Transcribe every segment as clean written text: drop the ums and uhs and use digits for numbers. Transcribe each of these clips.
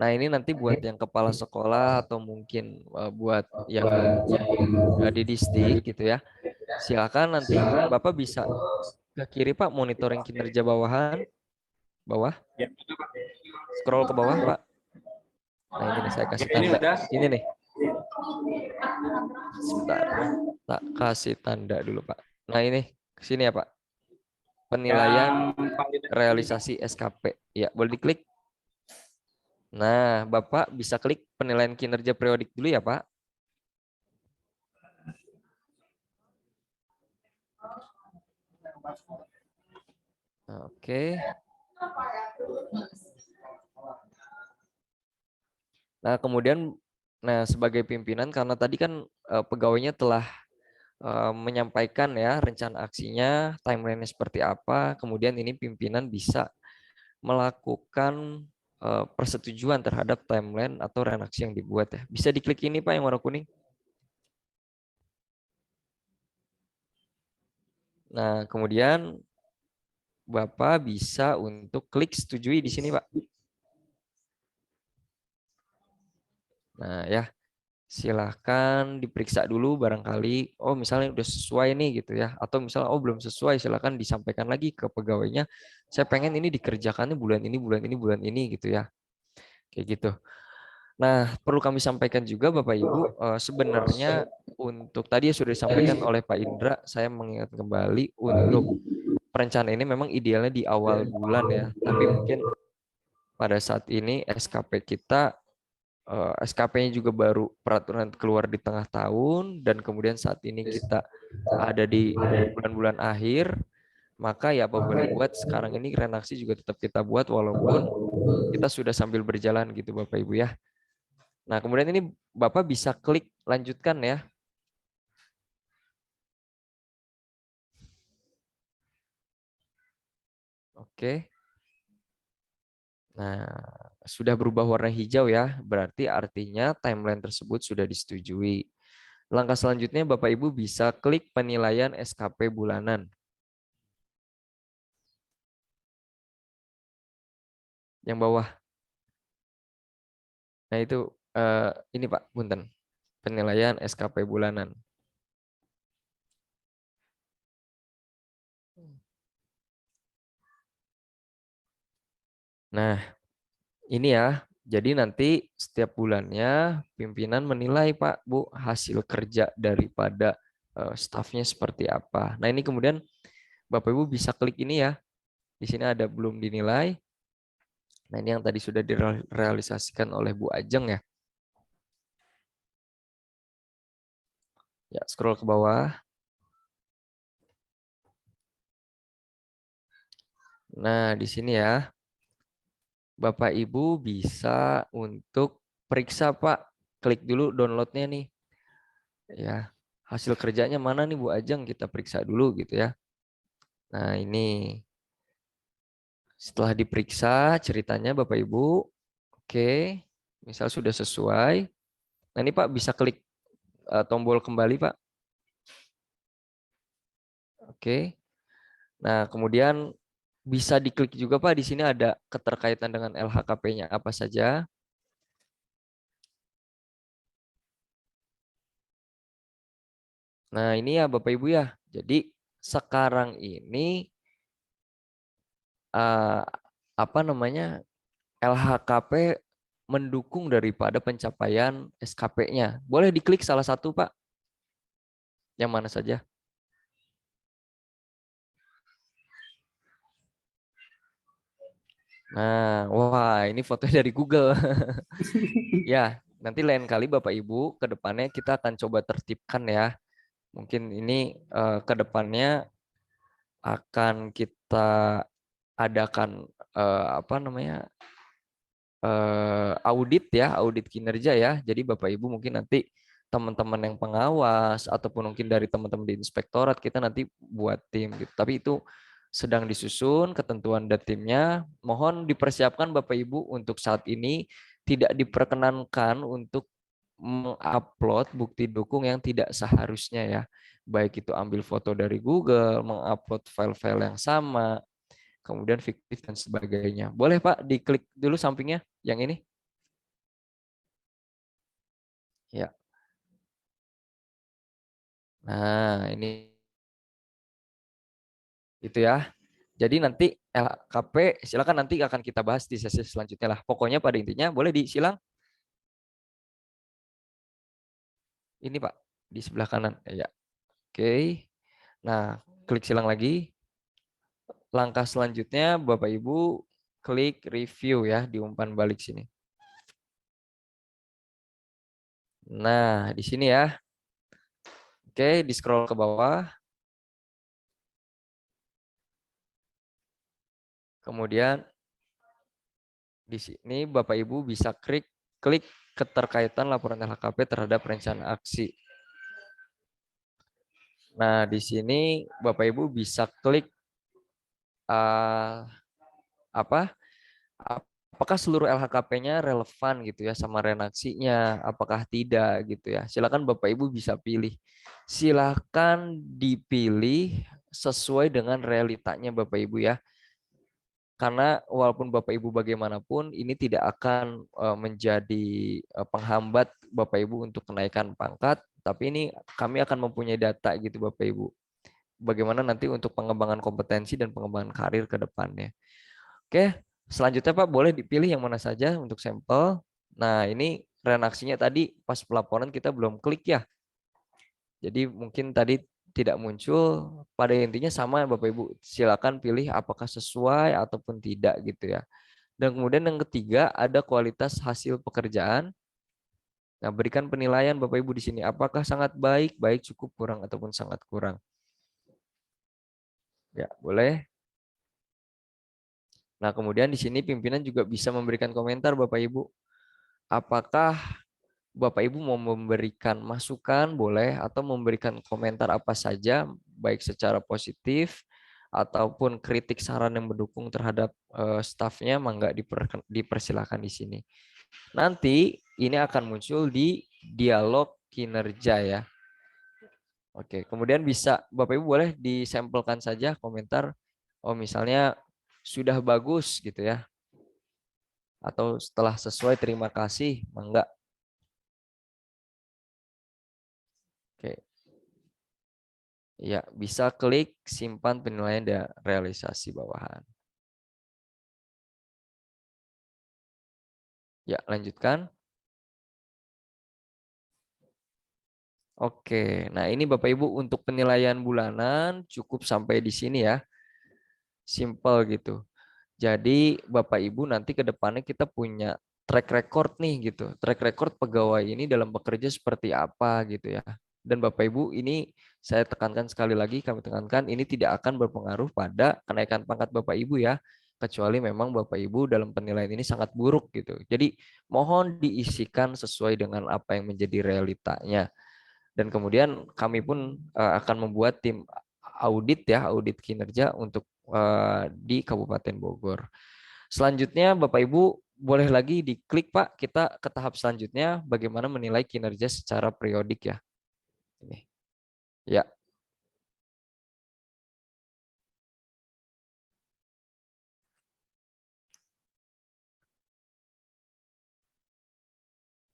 Nah, ini nanti buat yang kepala sekolah atau mungkin buat yang di distrik gitu ya. Silakan nanti Bapak bisa ke kiri Pak, monitoring kinerja bawahan, bawah, scroll ke bawah Pak. Nah, ini nih saya kasih Ini tanda. udah. Ini nih. Sebentar. Tak kasih tanda dulu Pak. Nah, ini ke sini ya Pak. Penilaian Yang realisasi SKP. Ya, boleh diklik. Nah, Bapak bisa klik penilaian kinerja periodik dulu ya Pak. Oke. Nah, kemudian sebagai pimpinan karena tadi kan pegawainya telah menyampaikan ya rencana aksinya, timeline-nya seperti apa, kemudian ini pimpinan bisa melakukan persetujuan terhadap timeline atau reaksi yang dibuat ya. Bisa diklik ini Pak yang warna kuning. Nah, kemudian Bapak bisa untuk klik setujui di sini Pak. Nah, ya. Silahkan diperiksa dulu barangkali oh misalnya udah sesuai nih gitu ya, atau misalnya oh belum sesuai, silahkan disampaikan lagi ke pegawainya, saya pengen ini dikerjakannya bulan ini bulan ini bulan ini gitu ya, kayak gitu. Nah, perlu kami sampaikan juga Bapak Ibu, sebenarnya untuk tadi sudah disampaikan oleh Pak Indra, saya mengingat kembali untuk perencanaan ini memang idealnya di awal bulan ya, tapi mungkin pada saat ini SKP kita SKP-nya juga baru peraturan keluar di tengah tahun dan kemudian saat ini kita ada di bulan-bulan akhir, maka ya apa boleh buat sekarang ini renaksi juga tetap kita buat walaupun kita sudah sambil berjalan gitu Bapak Ibu ya. Nah, kemudian ini Bapak bisa klik lanjutkan ya. Oke. Nah, sudah berubah warna hijau ya, berarti artinya timeline tersebut sudah disetujui. Langkah selanjutnya Bapak Ibu bisa klik penilaian SKP bulanan. Yang bawah. Nah, itu ini Pak, punten. Penilaian SKP bulanan. Nah, ini ya. Jadi nanti setiap bulannya pimpinan menilai Pak, Bu, hasil kerja daripada stafnya seperti apa. Nah, ini kemudian Bapak Ibu bisa klik ini ya. Di sini ada belum dinilai. Nah, ini yang tadi sudah direalisasikan oleh Bu Ajeng ya. Ya, scroll ke bawah. Nah, di sini ya. Bapak Ibu bisa untuk periksa Pak. Klik dulu downloadnya nih. Ya, hasil kerjanya mana nih Bu Ajeng, kita periksa dulu gitu ya. Nah, ini setelah diperiksa ceritanya Bapak Ibu, oke, misal sudah sesuai. Nah, ini Pak bisa klik tombol kembali Pak. Oke. Nah, kemudian bisa diklik juga Pak, di sini ada keterkaitan dengan LHKP-nya apa saja. Nah, ini ya Bapak Ibu ya. Jadi sekarang ini eh, apa namanya, LHKP mendukung daripada pencapaian SKP-nya. Boleh diklik salah satu Pak, yang mana saja. Nah, wah ini fotonya dari Google. Ya, nanti lain kali Bapak Ibu ke depannya kita akan coba tertibkan ya. Mungkin ini ke depannya akan kita adakan apa namanya, audit ya, audit kinerja ya. Jadi Bapak Ibu mungkin nanti teman-teman yang pengawas ataupun mungkin dari teman-teman di inspektorat kita nanti buat tim gitu. Tapi itu sedang disusun ketentuan dan timnya. Mohon dipersiapkan Bapak Ibu untuk saat ini tidak diperkenankan untuk mengupload bukti dukung yang tidak seharusnya ya. Baik itu ambil foto dari Google, mengupload file-file yang sama, kemudian fiktif dan sebagainya. Boleh Pak diklik dulu sampingnya yang ini. Ya. Nah, ini itu ya. Jadi nanti LHKP silakan nanti akan kita bahas di sesi selanjutnya lah. Pokoknya pada intinya boleh disilang ini Pak di sebelah kanan. Ya. Oke. Nah, klik silang lagi. Langkah selanjutnya Bapak Ibu klik review ya di umpan balik sini. Nah, di sini ya. Oke, di scroll ke bawah. Kemudian di sini Bapak Ibu bisa klik keterkaitan laporan LHKP terhadap rencana aksi. Nah, di sini Bapak Ibu bisa klik uh, apa? Apakah seluruh LHKP-nya relevan gitu ya sama renaksinya, apakah tidak gitu ya. Silakan Bapak Ibu bisa pilih. Silakan dipilih sesuai dengan realitanya Bapak Ibu ya. Karena walaupun Bapak Ibu bagaimanapun ini tidak akan menjadi penghambat Bapak Ibu untuk kenaikan pangkat, tapi ini kami akan mempunyai data gitu Bapak Ibu. Bagaimana nanti untuk pengembangan kompetensi dan pengembangan karir ke depannya. Oke, selanjutnya Pak boleh dipilih yang mana saja untuk sampel. Nah, ini reaksinya tadi pas pelaporan kita belum klik ya. Jadi mungkin tadi tidak muncul. Pada intinya sama Bapak Ibu. Silakan pilih apakah sesuai ataupun tidak gitu ya. Dan kemudian yang ketiga ada kualitas hasil pekerjaan. Nah, berikan penilaian Bapak Ibu di sini apakah sangat baik, baik, cukup, kurang ataupun sangat kurang. Ya, boleh. Nah, kemudian di sini pimpinan juga bisa memberikan komentar Bapak Ibu. Apakah Bapak Ibu mau memberikan masukan boleh atau memberikan komentar apa saja baik secara positif ataupun kritik saran yang mendukung terhadap stafnya mangga dipersilakan di sini. Nanti ini akan muncul di dialog kinerja ya. Oke, kemudian bisa Bapak Ibu boleh disampelkan saja komentar oh misalnya sudah bagus gitu ya atau setelah sesuai terima kasih mangga. Oke. Ya, bisa klik simpan penilaian dan realisasi bawahan. Ya, lanjutkan. Oke, nah ini Bapak Ibu untuk penilaian bulanan cukup sampai di sini ya. Simple gitu. Jadi Bapak Ibu nanti ke depannya kita punya track record nih gitu. Track record pegawai ini dalam bekerja seperti apa gitu ya. Dan Bapak Ibu ini saya tekankan sekali lagi, kami tekankan ini tidak akan berpengaruh pada kenaikan pangkat Bapak Ibu ya. Kecuali memang Bapak Ibu dalam penilaian ini sangat buruk gitu. Jadi mohon diisikan sesuai dengan apa yang menjadi realitanya. Dan kemudian kami pun akan membuat tim audit ya, audit kinerja untuk di Kabupaten Bogor. Selanjutnya Bapak Ibu boleh lagi diklik Pak, kita ke tahap selanjutnya bagaimana menilai kinerja secara periodik ya. Ini. Ya,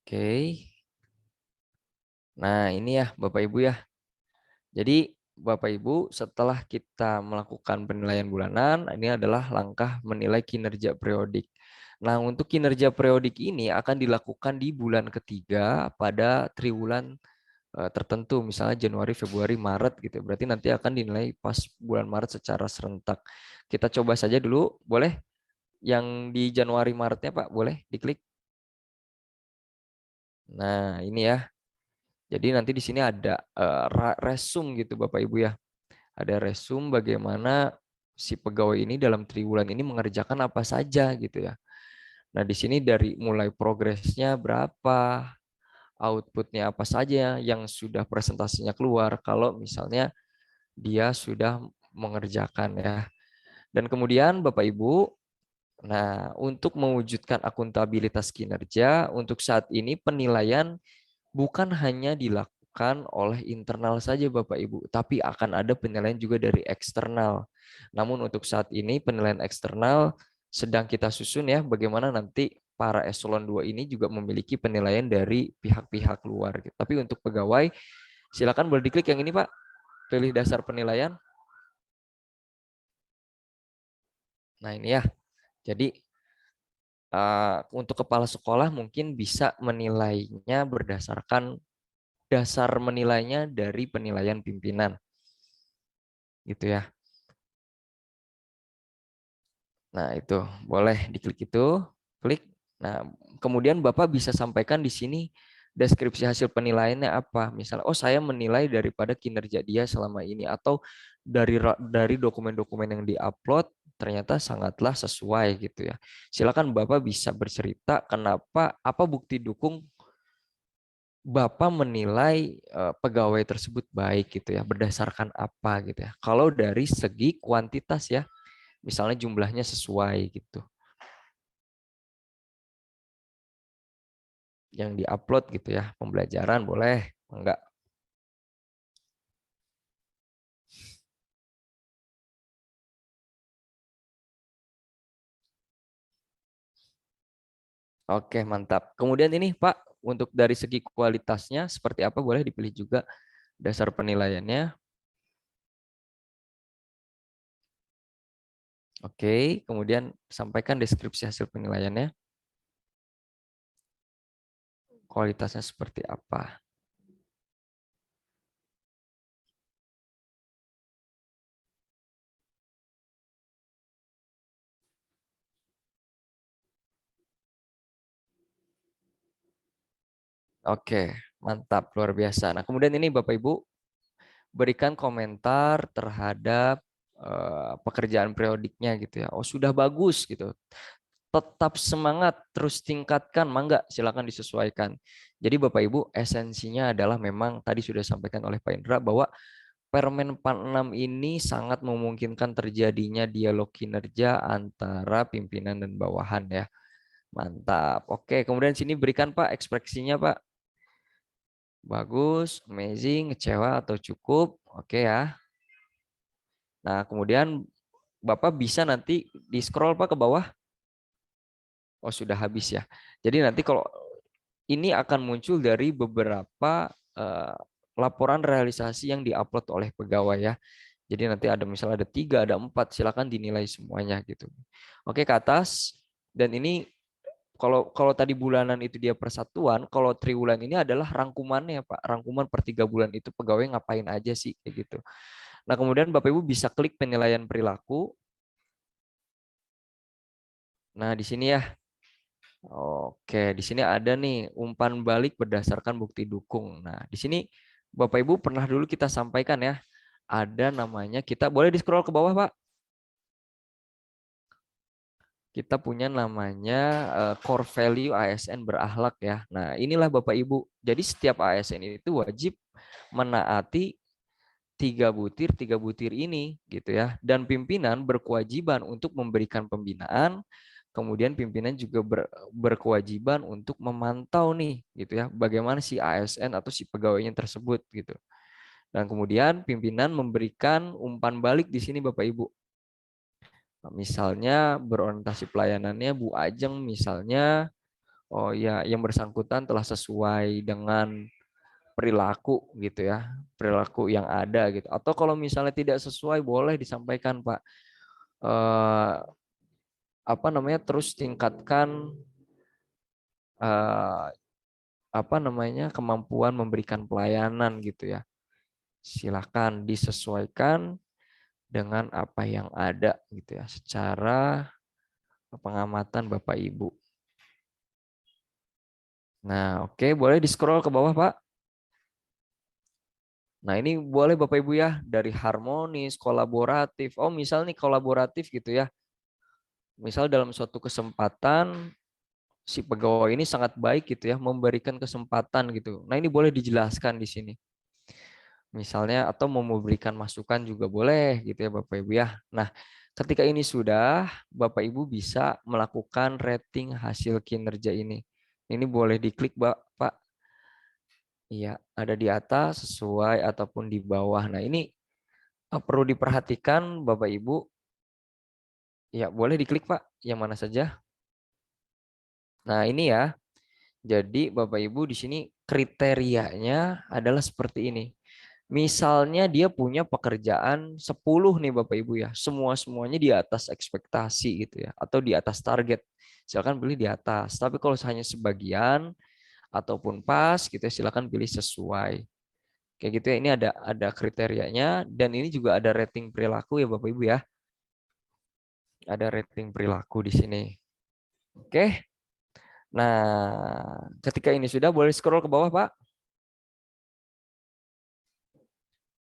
oke. Nah, ini ya Bapak Ibu ya. Jadi Bapak Ibu setelah kita melakukan penilaian bulanan, ini adalah langkah menilai kinerja periodik. Nah, untuk kinerja periodik ini akan dilakukan di bulan ketiga pada triwulan tertentu, misalnya Januari, Februari, Maret gitu. Berarti nanti akan dinilai pas bulan Maret secara serentak. Kita coba saja dulu, boleh? Yang di Januari, Maretnya Pak, boleh diklik? Nah, ini ya. Jadi nanti di sini ada resume gitu Bapak Ibu ya. Ada resume bagaimana si pegawai ini dalam triwulan ini mengerjakan apa saja gitu ya. Nah, di sini dari mulai progresnya berapa, outputnya apa saja yang sudah presentasinya keluar kalau misalnya dia sudah mengerjakan ya. Dan kemudian Bapak Ibu, nah untuk mewujudkan akuntabilitas kinerja untuk saat ini penilaian bukan hanya dilakukan oleh internal saja Bapak Ibu, tapi akan ada penilaian juga dari eksternal. Namun untuk saat ini penilaian eksternal sedang kita susun ya bagaimana nanti para eselon 2 ini juga memiliki penilaian dari pihak-pihak luar gitu. Tapi untuk pegawai silakan boleh diklik yang ini Pak, pilih dasar penilaian. Nah ini ya, jadi untuk kepala sekolah mungkin bisa menilainya berdasarkan dasar menilainya dari penilaian pimpinan, gitu ya. Nah itu boleh diklik itu, klik. Nah kemudian Bapak bisa sampaikan di sini deskripsi hasil penilaiannya apa. Misalnya, oh saya menilai daripada kinerja dia selama ini, atau dari dokumen-dokumen yang diupload ternyata sangatlah sesuai gitu ya. Silakan Bapak bisa bercerita kenapa, apa bukti dukung Bapak menilai pegawai tersebut baik gitu ya, berdasarkan apa gitu ya. Kalau dari segi kuantitas ya, misalnya jumlahnya sesuai gitu. Yang diupload gitu ya, pembelajaran boleh, enggak. Oke, mantap. Kemudian ini Pak, untuk dari segi kualitasnya seperti apa boleh dipilih juga dasar penilaiannya. Oke, kemudian sampaikan deskripsi hasil penilaiannya. Kualitasnya seperti apa. Oke, mantap, luar biasa. Nah, kemudian ini Bapak Ibu berikan komentar terhadap pekerjaan periodiknya gitu ya. Oh, sudah bagus gitu. Tetap semangat, terus tingkatkan, mangga, silakan disesuaikan. Jadi Bapak Ibu, esensinya adalah memang tadi sudah disampaikan oleh Pak Indra bahwa Permen 46 ini sangat memungkinkan terjadinya dialog kinerja antara pimpinan dan bawahan ya. Mantap. Oke, kemudian sini berikan Pak ekspresinya Pak. Bagus, amazing, kecewa atau cukup. Oke ya. Nah, kemudian Bapak bisa nanti di scroll Pak ke bawah. Oh, sudah habis ya. Jadi nanti kalau ini akan muncul dari beberapa laporan realisasi yang diupload oleh pegawai ya. Jadi nanti ada misalnya ada 3, ada 4, silakan dinilai semuanya gitu. Oke, ke atas. Dan ini kalau kalau tadi bulanan itu dia persatuan, kalau triwulan ini adalah rangkumannya Pak. Rangkuman per 3 bulan itu pegawai ngapain aja sih kayak gitu. Nah, kemudian Bapak Ibu bisa klik penilaian perilaku. Nah, di sini ya. Oke, di sini ada nih umpan balik berdasarkan bukti dukung. Nah, di sini Bapak Ibu pernah dulu kita sampaikan ya, ada namanya, kita boleh di scroll ke bawah Pak. Kita punya namanya core value ASN berakhlak ya. Nah, inilah Bapak Ibu. Jadi setiap ASN itu wajib menaati tiga butir ini gitu ya. Dan pimpinan berkewajiban untuk memberikan pembinaan, kemudian pimpinan juga berkewajiban untuk memantau nih gitu ya, bagaimana si ASN atau si pegawainya tersebut gitu. Dan kemudian pimpinan memberikan umpan balik di sini Bapak Ibu. Misalnya berorientasi pelayanannya Bu Ajeng misalnya, oh ya yang bersangkutan telah sesuai dengan perilaku gitu ya, perilaku yang ada gitu. Atau kalau misalnya tidak sesuai boleh disampaikan Pak, eh, apa namanya, terus tingkatkan eh, apa namanya, kemampuan memberikan pelayanan gitu ya. Silakan disesuaikan dengan apa yang ada gitu ya, secara pengamatan Bapak Ibu. Nah, oke, boleh di-scroll ke bawah, Pak. Nah, ini boleh Bapak Ibu ya, dari harmonis, kolaboratif. Oh, misal nih kolaboratif gitu ya. Misal dalam suatu kesempatan si pegawai ini sangat baik gitu ya, memberikan kesempatan gitu. Nah, ini boleh dijelaskan di sini. Misalnya atau mau memberikan masukan juga boleh gitu ya Bapak Ibu ya. Nah, ketika ini sudah, Bapak Ibu bisa melakukan rating hasil kinerja ini. Ini boleh diklik Pak. Iya, ada di atas sesuai ataupun di bawah. Nah, ini perlu diperhatikan Bapak Ibu. Ya, boleh diklik Pak, yang mana saja. Nah, ini ya. Jadi Bapak Ibu di sini kriterianya adalah seperti ini. Misalnya dia punya pekerjaan 10 nih Bapak Ibu ya. Semuanya di atas ekspektasi gitu ya. Atau di atas target. Silakan pilih di atas. Tapi kalau hanya sebagian ataupun pas gitu ya, silakan pilih sesuai. Kayak gitu ya. Ini ada kriterianya dan ini juga ada rating perilaku ya Bapak Ibu ya. Ada rating perilaku di sini. Oke. Nah, ketika ini sudah boleh scroll ke bawah, Pak.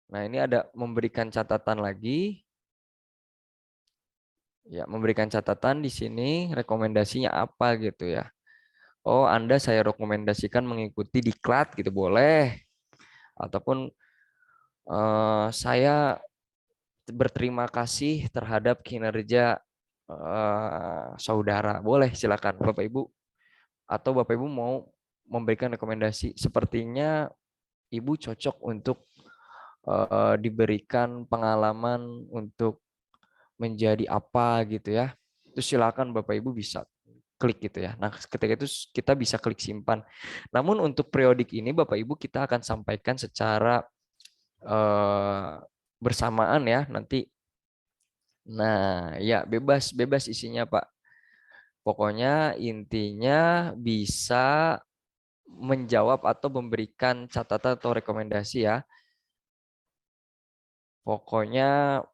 Nah, ini ada memberikan catatan lagi. Ya, memberikan catatan di sini rekomendasinya apa gitu ya. Oh, Anda saya rekomendasikan mengikuti diklat gitu boleh. Ataupun saya berterima kasih terhadap kinerja saudara. Boleh, silakan Bapak Ibu. Atau Bapak Ibu mau memberikan rekomendasi. Sepertinya Ibu cocok untuk diberikan pengalaman untuk menjadi apa gitu ya. Itu silakan Bapak Ibu bisa klik gitu ya. Nah, ketika itu kita bisa klik simpan. Namun untuk periodik ini Bapak Ibu kita akan sampaikan secara bersamaan ya nanti. Nah, ya bebas bebas isinya Pak. Pokoknya intinya bisa menjawab atau memberikan catatan atau rekomendasi ya. Pokoknya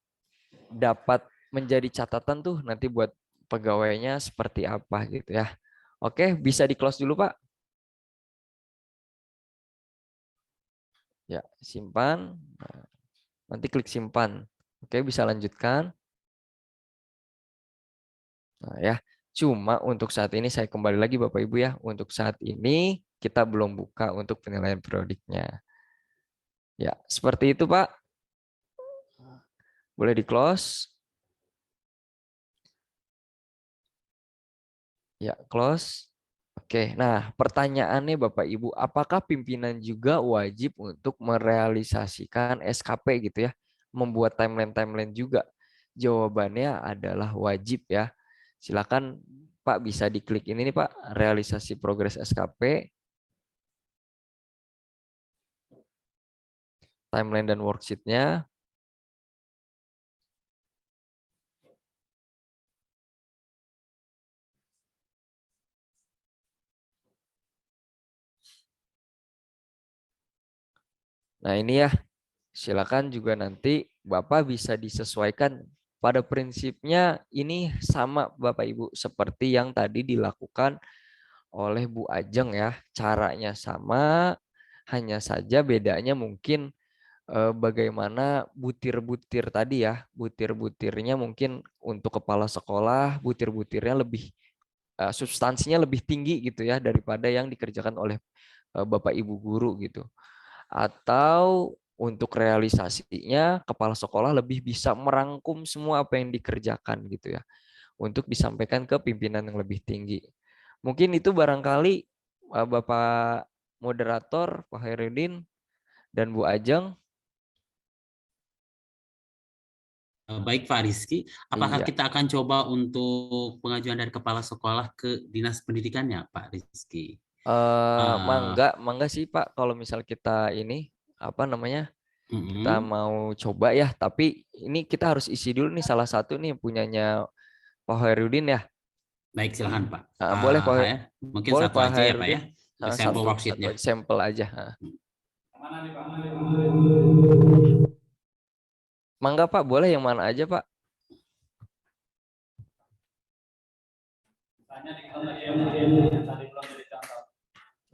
dapat menjadi catatan tuh nanti buat pegawainya seperti apa gitu ya. Oke, bisa di close dulu Pak. Ya, simpan. Nah, nanti klik simpan. Oke, bisa lanjutkan. Nah, ya. Cuma untuk saat ini saya kembali lagi Bapak Ibu ya. Untuk saat ini kita belum buka untuk penilaian periodiknya. Ya, seperti itu Pak. Boleh di close. Ya, close. Oke, nah pertanyaannya Bapak Ibu, apakah pimpinan juga wajib untuk merealisasikan SKP gitu ya? Membuat timeline-timeline juga? Jawabannya adalah wajib ya. Silakan Pak bisa diklik ini nih Pak, realisasi progres SKP, timeline dan worksheet-nya. Nah ini ya, silakan juga nanti Bapak bisa disesuaikan. Pada prinsipnya ini sama Bapak Ibu seperti yang tadi dilakukan oleh Bu Ajeng ya. Caranya sama, hanya saja bedanya mungkin bagaimana butir-butir tadi ya. Butir-butirnya mungkin untuk kepala sekolah, butir-butirnya lebih substansinya lebih tinggi gitu ya daripada yang dikerjakan oleh Bapak Ibu guru gitu. Atau untuk realisasinya kepala sekolah lebih bisa merangkum semua apa yang dikerjakan gitu ya untuk disampaikan ke pimpinan yang lebih tinggi. Mungkin itu barangkali Bapak moderator Pak Hairudin dan Bu Ajeng. Baik Pak Rizky, apakah Iya. kita akan coba untuk pengajuan dari kepala sekolah ke dinas pendidikannya Pak Rizky? Uh, Mangga sih Pak kalau misal kita ini apa namanya? Kita mm-mm. mau coba ya, tapi ini kita harus isi dulu nih salah satu nih punyanya Pak Hairudin ya. Baik, silakan Pak. Boleh Pak HR, mungkin boleh satu Pak aja ya Pak ya, Hairudin. sampel Satu worksheet-nya. aja sampel aja. Mangga Pak, boleh yang mana aja Pak?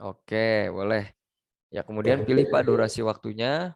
Oke, boleh. Ya, kemudian pilih Pak durasi waktunya.